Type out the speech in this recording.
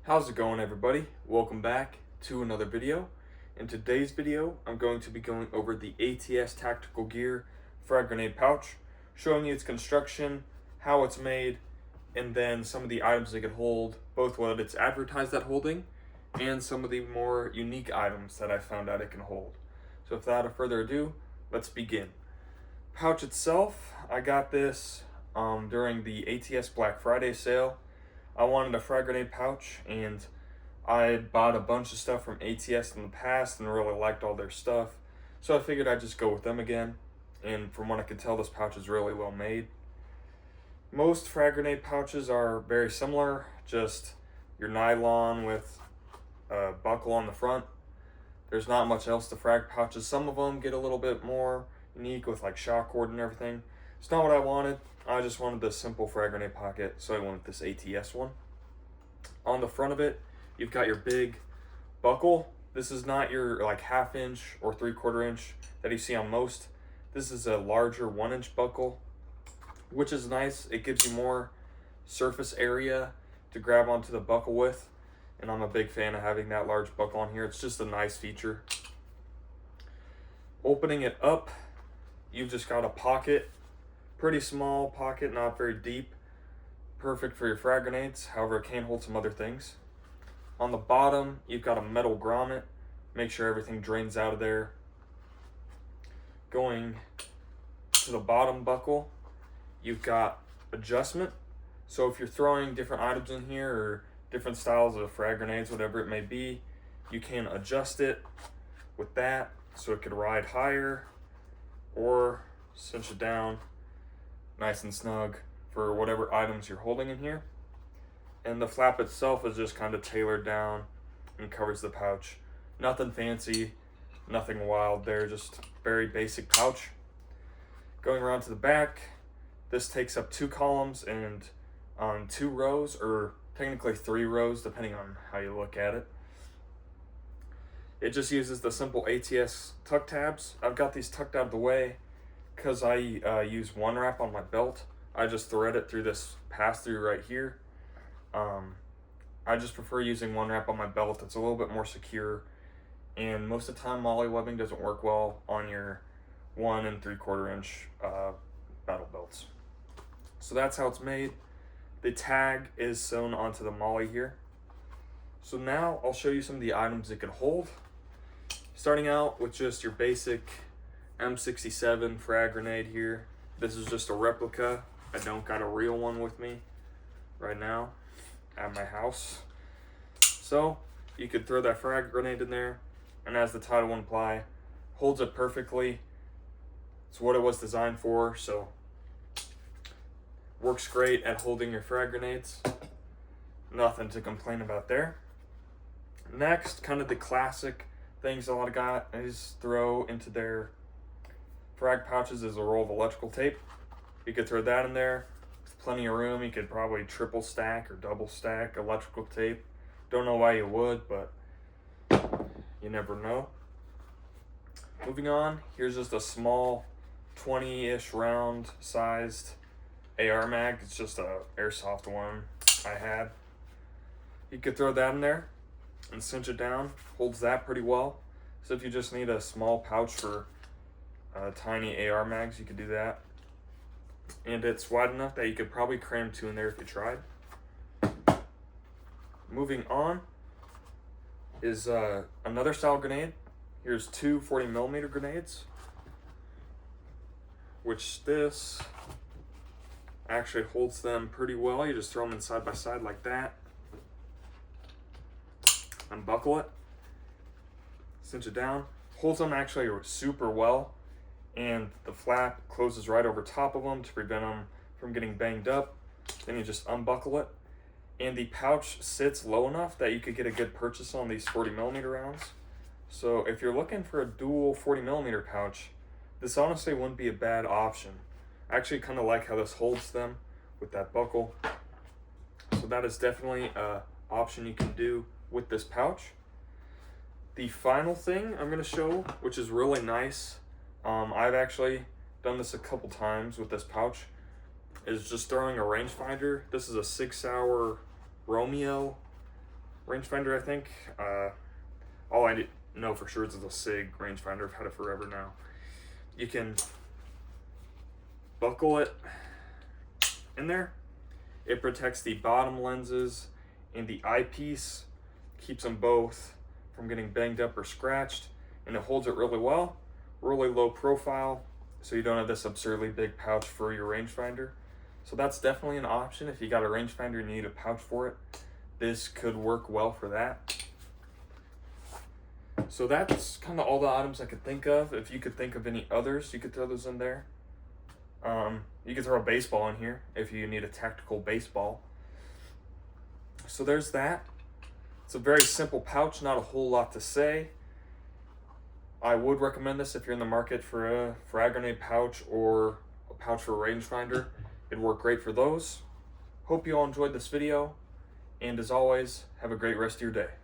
How's it going, everybody? Welcome back to another video. In today's video, I'm going to be going over the ATS tactical gear frag grenade pouch, showing you its construction, how it's made, and then some of the items it can hold, both what it's advertised at holding and some of the more unique items that I found out it can hold. So without further ado, let's begin. Pouch itself, I got this during the ATS Black Friday sale. I wanted a frag grenade pouch, and I had bought a bunch of stuff from ATS in the past and really liked all their stuff, so I figured I'd just go with them again. And from what I could tell, this pouch is really well made. Most frag grenade pouches are very similar, just your nylon with a buckle on the front. There's not much else to frag pouches. Some of them get a little bit more unique with like shock cord and everything. It's not what I wanted. I just wanted the simple frag grenade pocket, so I went with this ATS one. On the front of it, you've got your big buckle. This is not your like 1/2 inch or 3/4 inch that you see on most. This is a larger 1 inch buckle, which is nice. It gives you more surface area to grab onto the buckle with, and I'm a big fan of having that large buckle on here. It's just a nice feature. Opening it up, you've just got a pocket. Pretty small pocket, not very deep. Perfect for your frag grenades, however it can hold some other things. On the bottom, you've got a metal grommet. Make sure everything drains out of there. Going to the bottom buckle, you've got adjustment. So if you're throwing different items in here or different styles of frag grenades, whatever it may be, you can adjust it with that so it could ride higher or cinch it down nice and snug for whatever items you're holding in here. And the flap itself is just kind of tailored down and covers the pouch. Nothing fancy, nothing wild there, just very basic pouch. Going around to the back, this takes up 2 columns and 2 rows, or technically 3 rows depending on how you look at it. It just uses the simple ATS tuck tabs. I've got these tucked out of the way because I use one wrap on my belt. I just thread it through this pass-through right here. I just prefer using one wrap on my belt. It's a little bit more secure, and most of the time MOLLE webbing doesn't work well on your 1 3/4 inch battle belts. So that's how it's made. The tag is sewn onto the MOLLE here. So now I'll show you some of the items it can hold. Starting out with just your basic M67 frag grenade here. This is just a replica. I don't got a real one with me right now at my house. So you could throw that frag grenade in there, and as the title would imply, holds it perfectly. It's what it was designed for, so works great at holding your frag grenades. Nothing to complain about there. Next, kind of the classic things a lot of guys throw into their frag pouches is a roll of electrical tape. You could throw that in there with plenty of room. You could probably triple stack or double stack electrical tape. Don't know why you would, but you never know. Moving on, here's just a small 20-ish round sized AR mag. It's just a airsoft one I had. You could throw that in there and cinch it down. Holds that pretty well. So if you just need a small pouch for tiny AR mags, you could do that. And it's wide enough that you could probably cram 2 in there if you tried. Moving on is another style grenade. Here's 2 40mm grenades, which this actually holds them pretty well. You just throw them in side by side like that. Unbuckle it, cinch it down. Holds them actually super well, and the flap closes right over top of them to prevent them from getting banged up. Then you just unbuckle it, and the pouch sits low enough that you could get a good purchase on these 40mm rounds. So if you're looking for a dual 40mm pouch, this honestly wouldn't be a bad option. I actually kind of like how this holds them with that buckle. So that is definitely an option you can do with this pouch. The final thing I'm going to show, which is really nice, I've actually done this a couple times with this pouch, is just throwing a rangefinder. This is a 6-hour Romeo rangefinder, I think. All I know for sure is it's a SIG rangefinder. I've had it forever now. You can buckle it in there. It protects the bottom lenses and the eyepiece, keeps them both from getting banged up or scratched, and it holds it really well, really low profile, so you don't have this absurdly big pouch for your rangefinder. So that's definitely an option. If you got a rangefinder and you need a pouch for it, this could work well for that. So that's kind of all the items I could think of. If you could think of any others, you could throw those in there. You could throw a baseball in here if you need a tactical baseball. So there's that. It's a very simple pouch, not a whole lot to say. I would recommend this if you're in the market for a frag grenade pouch or a pouch for a rangefinder. It'd work great for those. Hope you all enjoyed this video, and as always, have a great rest of your day.